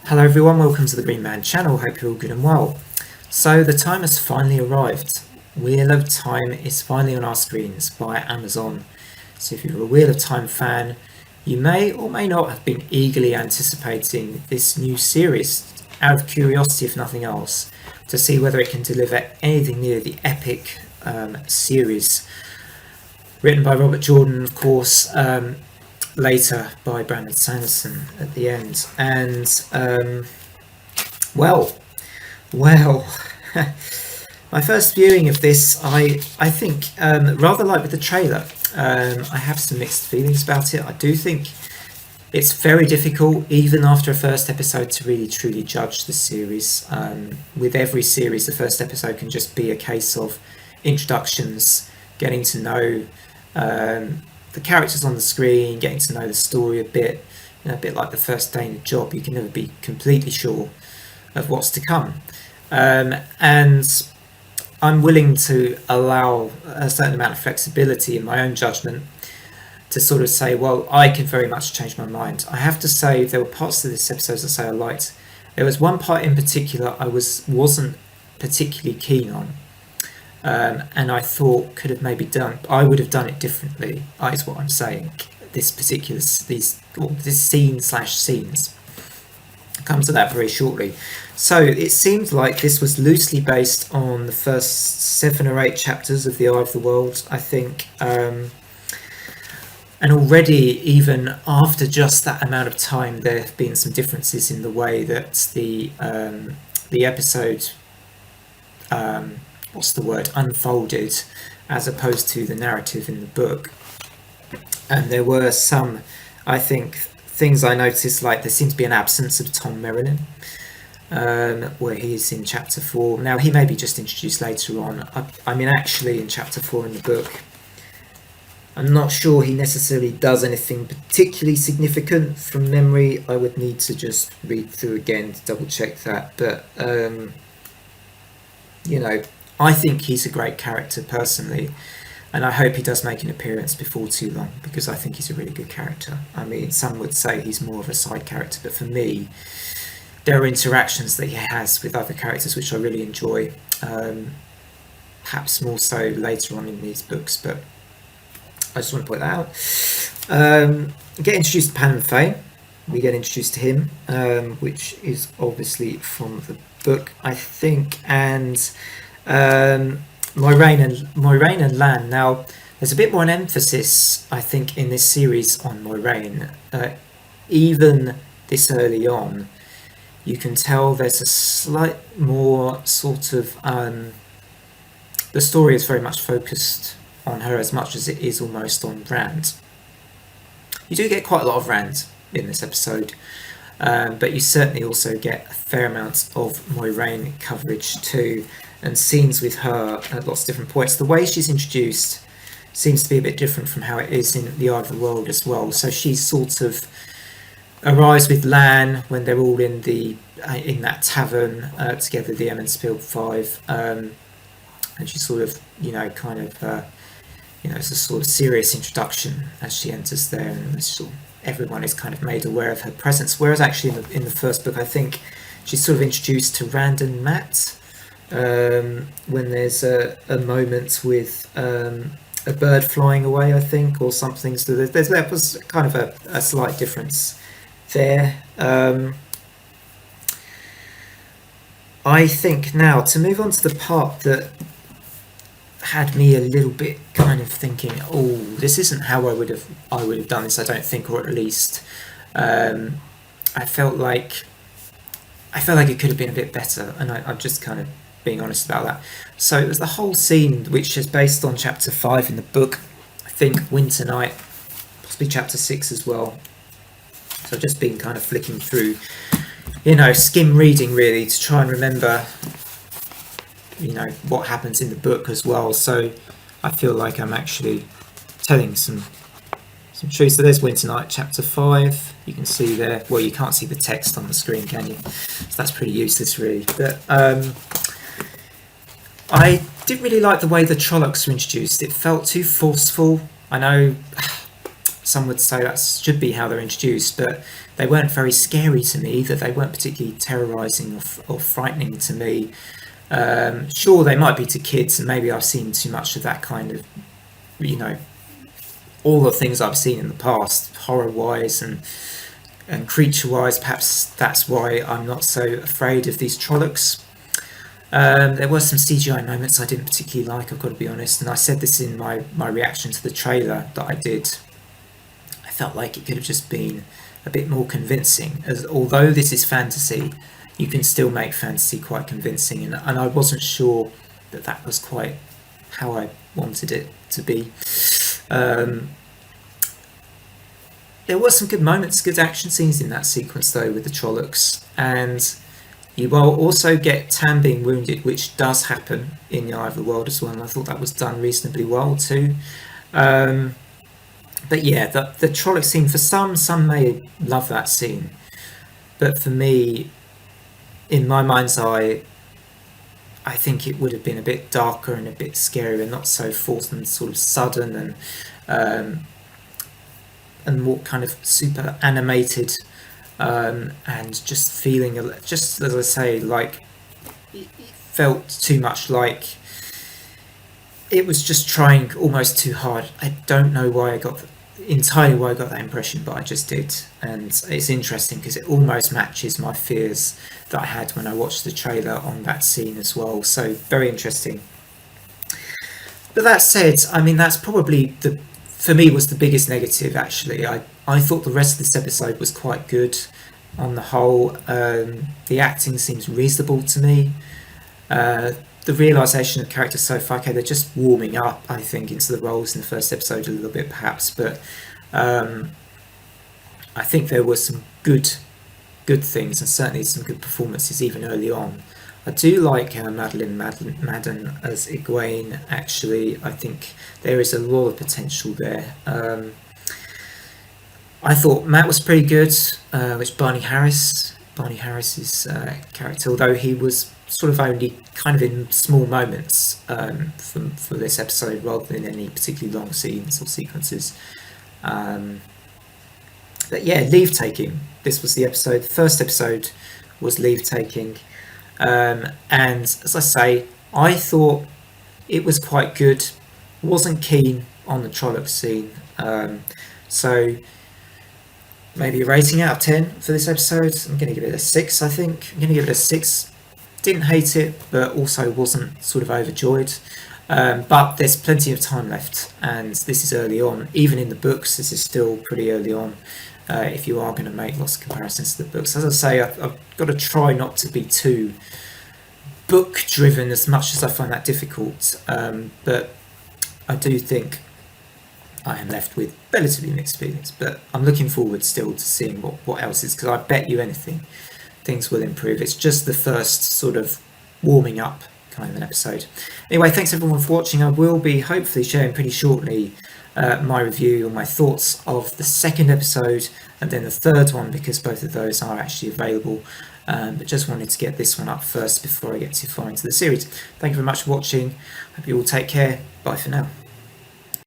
Hello everyone, welcome to the Green Man channel, hope you're all good and well. So the time has finally arrived. Wheel of Time is finally on our screens by Amazon. So if you're a Wheel of Time fan, you may or may not have been eagerly anticipating this new series, out of curiosity if nothing else, to see whether it can deliver anything near the epic series. Written by Robert Jordan, of course, later by Brandon Sanderson at the end. And well, my first viewing of this, I think, rather like with the trailer, I have some mixed feelings about it. I do think it's very difficult, even after a first episode, to really truly judge the series. With every series, the first episode can just be a case of introductions, getting to know the characters on the screen, getting to know the story a bit. A bit like the first day in a job, you can never be completely sure of what's to come. And I'm willing to allow a certain amount of flexibility in my own judgment to sort of say, well, I can very much change my mind. I have to say there were parts of this episode that I liked. There was one part in particular I wasn't particularly keen on. And I thought I would have done it differently, is what I'm saying. This scene/scenes. I'll come to that very shortly. So it seemed like this was loosely based on the first 7 or 8 chapters of The Eye of the World, I think. And already, even after just that amount of time, there have been some differences in the way that the episode unfolded, as opposed to the narrative in the book. And there were some, I think, things I noticed, like there seemed to be an absence of Tom Merrilin, where he is in chapter 4. Now, he may be just introduced later on. I mean, actually, in chapter 4 in the book, I'm not sure he necessarily does anything particularly significant from memory. I would need to just read through again to double check that. But, I think he's a great character personally, and I hope he does make an appearance before too long, because I think he's a really good character. I mean, some would say he's more of a side character, but for me, there are interactions that he has with other characters which I really enjoy, perhaps more so later on in these books, but I just want to point that out. Get introduced to Pan and Faye. We get introduced to him, which is obviously from the book, I think, and Moiraine and Lan. Now, there's a bit more an emphasis, I think, in this series on Moiraine. Even this early on, you can tell there's a slight more sort of... the story is very much focused on her as much as it is almost on Rand. You do get quite a lot of Rand in this episode, but you certainly also get a fair amount of Moiraine coverage too, and scenes with her at lots of different points. The way she's introduced seems to be a bit different from how it is in The Eye of the World as well. So she sort of arrives with Lan when they're all in that tavern together, the Emmonsfield Five, and she sort of, it's a sort of serious introduction as she enters there, and everyone is kind of made aware of her presence. Whereas actually in the first book, I think she's sort of introduced to Rand and Matt when there's a moment with a bird flying away, I think, or something. So there was kind of a slight difference there. I think now to move on to the part that had me a little bit kind of thinking, oh, this isn't how I would have done this, I don't think, or at least I felt like it could have been a bit better, and I'm just kind of being honest about that. So it was the whole scene, which is based on chapter 5 in the book, I think, Winter Night, possibly chapter 6 as well. So I've just been kind of flicking through, skim reading really, to try and remember what happens in the book as well. So I feel like I'm actually telling some truth. So there's Winter Night, chapter 5. You can see there. Well, you can't see the text on the screen, can you? So that's pretty useless, really. But I didn't really like the way the Trollocs were introduced. It felt too forceful. I know some would say that should be how they're introduced, but they weren't very scary to me either. They weren't particularly terrorising or frightening to me. Sure, they might be to kids, and maybe I've seen too much of that kind of, all the things I've seen in the past, horror-wise and creature-wise. Perhaps that's why I'm not so afraid of these Trollocs. There were some CGI moments I didn't particularly like, I've got to be honest, and I said this in my reaction to the trailer that I did. I felt like it could have just been a bit more convincing, as although this is fantasy, you can still make fantasy quite convincing, and I wasn't sure that was quite how I wanted it to be. There were some good moments, good action scenes in that sequence though with the Trollocs, and you will also get Tam being wounded, which does happen in the Eye of the World as well, and I thought that was done reasonably well too. But yeah, the Trolloc scene, for some may love that scene, but for me, in my mind's eye, I think it would have been a bit darker and a bit scarier, and not so forced and sort of sudden and more kind of super animated, and just feeling, just as I say, like it felt too much like it was just trying almost too hard. I don't know why I got that impression, but I just did, and it's interesting because it almost matches my fears that I had when I watched the trailer on that scene as well. So very interesting. But that said, I mean, that's probably for me was the biggest negative actually. I thought the rest of this episode was quite good on the whole. The acting seems reasonable to me. The realisation of characters so far, okay, they're just warming up, I think, into the roles in the first episode a little bit perhaps, but I think there were some good things, and certainly some good performances even early on. I do like Madden as Egwene, actually. I think there is a lot of potential there. I thought Matt was pretty good, which Barney Harris's character, although he was sort of only kind of in small moments for this episode rather than any particularly long scenes or sequences. But yeah, Leavetaking. This was the episode. The first episode was Leavetaking. And as I say, I thought it was quite good. Wasn't keen on the Trolloc scene. So maybe a rating out of 10 for this episode. I'm going to give it a 6, I think. I'm going to give it a 6. Didn't hate it, but also wasn't sort of overjoyed. But there's plenty of time left, and this is early on. Even in the books, this is still pretty early on. If you are going to make lots of comparisons to the books, as I say, I've got to try not to be too book driven as much as I find that difficult. But I do think I am left with relatively mixed feelings. But I'm looking forward still to seeing what else is, because I bet you anything things will improve. It's just the first sort of warming up kind of an episode. Anyway, thanks everyone for watching. I will be hopefully sharing pretty shortly my review or my thoughts of the second episode and then the third one, because both of those are actually available. But just wanted to get this one up first before I get too far into the series. Thank you very much for watching. Hope you all take care. Bye for now.